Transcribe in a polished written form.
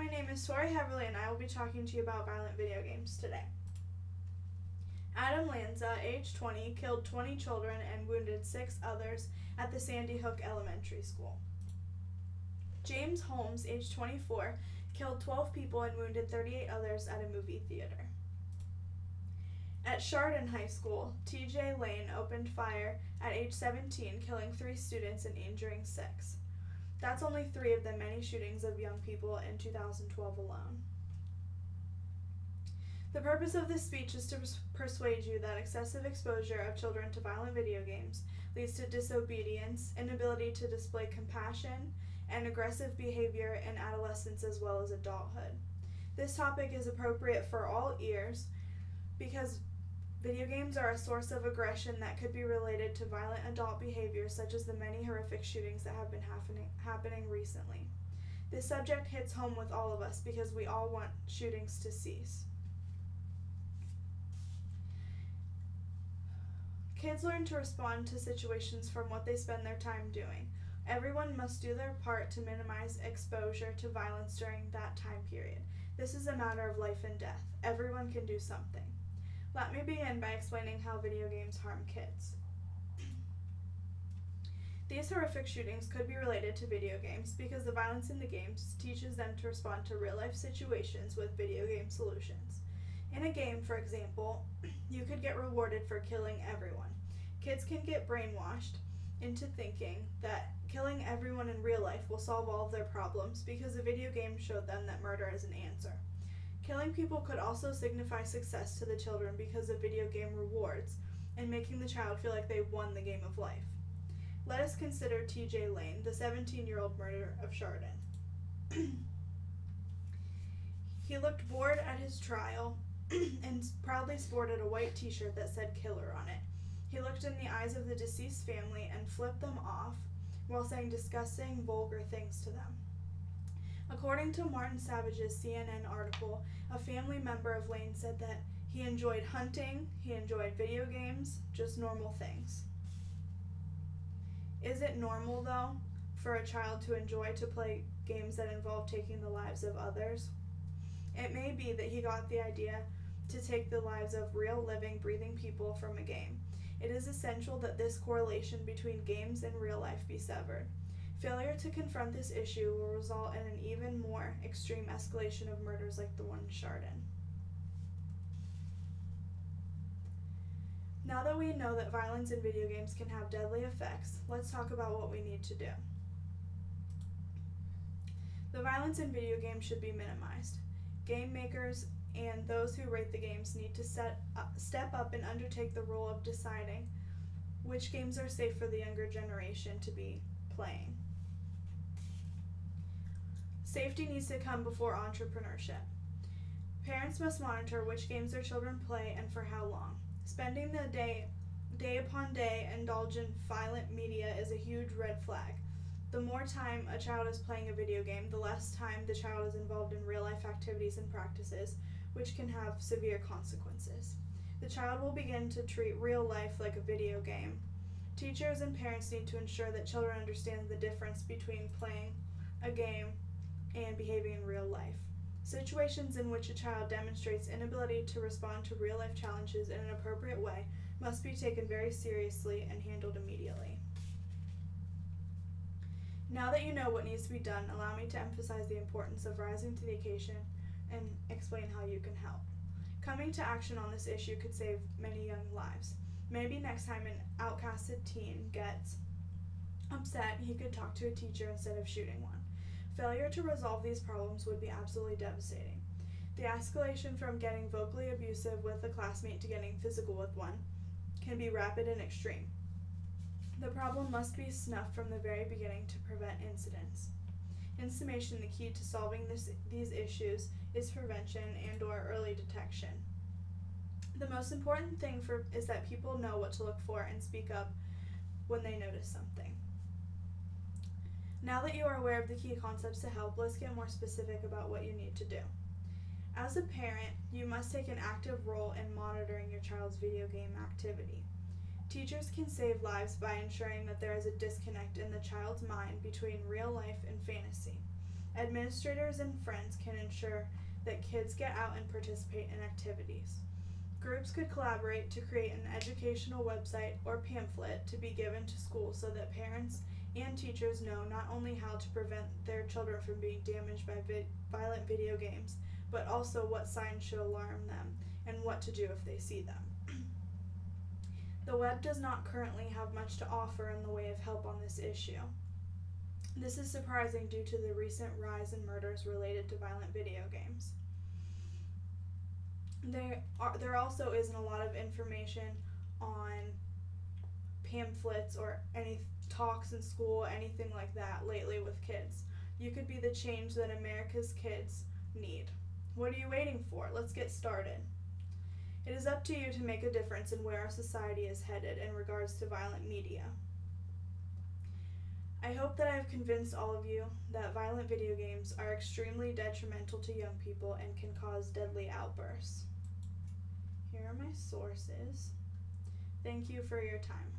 my name is Tori and I will be talking to you about violent video games today. Adam Lanza, age 20, killed 20 children and wounded 6 others at the Sandy Hook Elementary School. James Holmes, age 24, killed 12 people and wounded 38 others at a movie theater. At Chardon High School, T.J. Lane opened fire at age 17, killing 3 students and injuring 6. That's only 3 of the many shootings of young people in 2012 alone. The purpose of this speech is to persuade you that excessive exposure of children to violent video games leads to disobedience, inability to display compassion, and aggressive behavior in adolescence as well as adulthood. This topic is appropriate for all ears because video games are a source of aggression that could be related to violent adult behavior, such as the many horrific shootings that have been happening recently. This subject hits home with all of us because we all want shootings to cease. Kids learn to respond to situations from what they spend their time doing. Everyone must do their part to minimize exposure to violence during that time period. This is a matter of life and death. Everyone can do something. Let me begin by explaining how video games harm kids. These horrific shootings could be related to video games because the violence in the games teaches them to respond to real-life situations with video game solutions. In a game, for example, you could get rewarded for killing everyone. Kids can get brainwashed into thinking that killing everyone in real life will solve all of their problems because a video game showed them that murder is an answer. Killing people could also signify success to the children because of video game rewards and making the child feel like they won the game of life. Let us consider T.J. Lane, the 17-year-old murderer of Chardon. He looked bored at his trial and proudly sported a white t-shirt that said "Killer" on it. He looked in the eyes of the deceased family and flipped them off while saying disgusting, vulgar things to them. According to Martin Savage's CNN article, a family member of Lane said that he enjoyed hunting, he enjoyed video games, just normal things. Is it normal, though, for a child to enjoy to play games that involve taking the lives of others? It may be that he got the idea to take the lives of real, living, breathing people from a game. It is essential that this correlation between games and real life be severed. Failure to confront this issue will result in an even more extreme escalation of murders like the one in Chardon. Now that we know that violence in video games can have deadly effects, let's talk about what we need to do. The violence in video games should be minimized. Game makers and those who rate the games need to step up and undertake the role of deciding which games are safe for the younger generation to be playing. Safety needs to come before entrepreneurship. Parents must monitor which games their children play and for how long. Spending the day upon day indulge in violent media is a huge red flag. The more time a child is playing a video game, the less time the child is involved in real-life activities and practices, which can have severe consequences. The child will begin to treat real life like a video game. Teachers and parents need to ensure that children understand the difference between playing a game and behaving in real life. Situations in which a child demonstrates inability to respond to real-life challenges in an appropriate way must be taken very seriously and handled immediately. Now that you know what needs to be done, allow me to emphasize the importance of rising to the occasion and explain how you can help. Coming to action on this issue could save many young lives. Maybe next time an outcasted teen gets upset, he could talk to a teacher instead of shooting one. Failure to resolve these problems would be absolutely devastating. The escalation from getting vocally abusive with a classmate to getting physical with one can be rapid and extreme. The problem must be snuffed from the very beginning to prevent incidents. In summation, the key to solving these issues is prevention and/or early detection. The most important thing is that people know what to look for and speak up when they notice something. Now that you are aware of the key concepts to help, let's get more specific about what you need to do. As a parent, you must take an active role in monitoring your child's video game activity. Teachers can save lives by ensuring that there is a disconnect in the child's mind between real life and fantasy. Administrators and friends can ensure that kids get out and participate in activities. Groups could collaborate to create an educational website or pamphlet to be given to schools so that parents and teachers know not only how to prevent their children from being damaged by violent video games, but also what signs should alarm them and what to do if they see them. The web does not currently have much to offer in the way of help on this issue. This is surprising due to the recent rise in murders related to violent video games. There also isn't a lot of information on pamphlets or any talks in school, anything like that lately with kids. You could be the change that America's kids need. What are you waiting for? Let's get started. It is up to you to make a difference in where our society is headed in regards to violent media. I hope that I have convinced all of you that violent video games are extremely detrimental to young people and can cause deadly outbursts. Here are my sources. Thank you for your time.